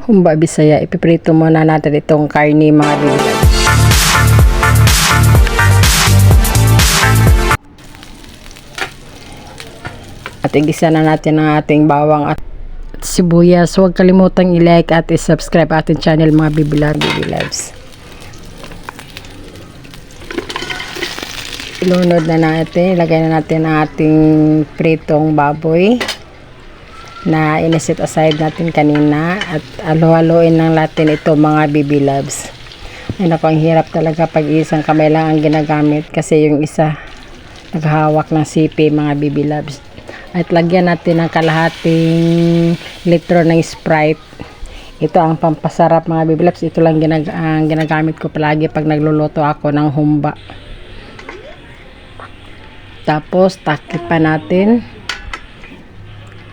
Humba Bisaya. Ipiprito muna natin itong karni mga bibilad. At igisa na natin ang ating bawang at sibuyas. Huwag kalimutang i-like at i-subscribe ating channel mga bibilabs. Ilunod na natin. Ilagay na natin ang ating pritong baboy na iniset aside natin kanina at halo-haloin lang natin ito mga bibilabs. Ay naku, ang hirap talaga pag isang kamay lang ang ginagamit kasi yung isa naghahawak ng sipi mga bibilabs. At lagyan natin ng kalahating litro ng Sprite. Ito ang pampasarap mga bibilabs. Ito lang ginagamit ko palagi pag nagluluto ako ng humba. Tapos takip pa natin.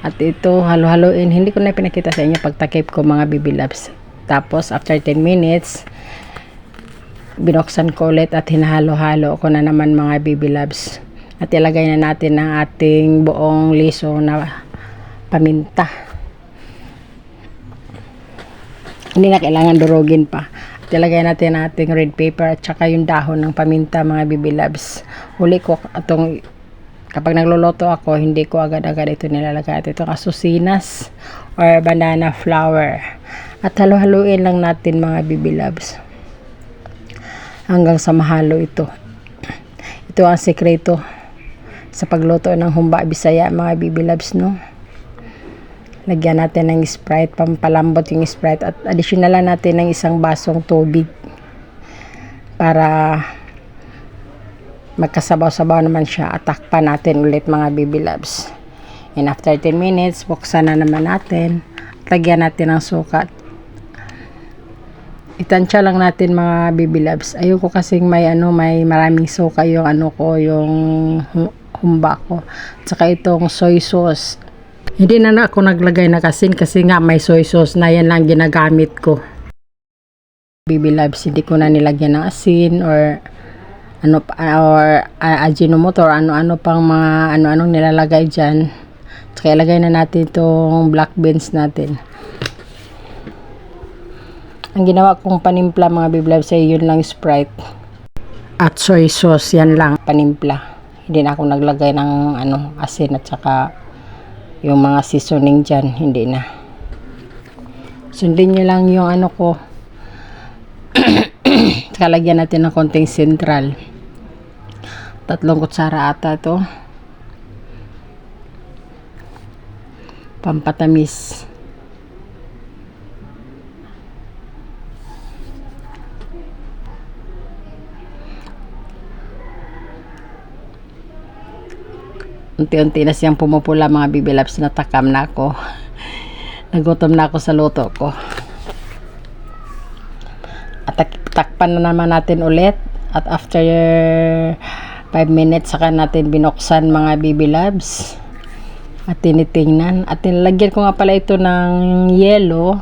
At ito halo-haloin. Hindi ko na pinakita sa inyo pag takip ko mga bibilabs. Tapos after 10 minutes binuksan ko ulit at hinahalo-halo ko na naman mga bibilabs. At ilagay na natin ang ating buong liso na paminta. Hindi na kailangan durugin pa. At ilagay natin ang ating red pepper at saka yung dahon ng paminta mga bibilabs. Huli ko itong, kapag nagluluto ako, hindi ko agad-agad ito nilalagay. At itong asusinas or banana flour. At halo-haluin lang natin mga bibilabs hanggang sa mahalo ito. Ito ang sekreto sa pagluto ng humba Bisaya mga bibilabs, no? Lagyan natin ng Sprite, pampalambot yung Sprite at additional natin ng isang basong tubig para magkasabaw-sabaw naman siya at takpan natin ulit mga bibilabs. And after 10 minutes, buksan na naman natin. Lagyan natin ng suka. Itansya lang natin mga bibilabs. Ayoko kasing may maraming suka yung yung humba ko. Tsaka itong soy sauce. Hindi na ako naglagay na kasi nga may soy sauce na, yan lang ginagamit ko. Bibilabs, hindi ko na nilagyan ng asin or ajinomoto or ano-ano pang mga ano-anong nilalagay dyan. Tsaka ilagay na natin itong black beans natin. Ang ginawa kong panimpla mga bibilabs ay yun lang Sprite at soy sauce, yan lang panimpla. Hindi na ako naglagay ng asin at saka yung mga seasoning dyan, hindi na. Sundin nyo lang yung ko. Saka lagyan natin ng konting sentral. 3 kutsara ata ito. Pampatamis. Unti-unti na siyang pumupula mga bibilabs, natakam na ako. Nagutom na ako sa luto ko. At takpan na naman natin ulit. At after 5 minutes saka natin binuksan mga bibilabs. At tinitingnan. At nilagyan ko nga pala ito ng yelo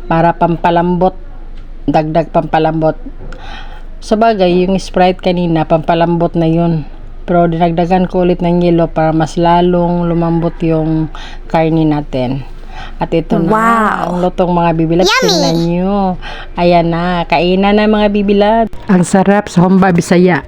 para pampalambot. Dagdag pampalambot. Sa bagay, yung Sprite kanina, pampalambot na yun. Pero dinagdagan ko ulit ng yelo para mas lalong lumambot yung karni natin. At ito na ang lutong mga bibilabs. Tingnan nyo. Ayan na. Kainan na mga bibilabs. Ang sarap sa humba Bisaya.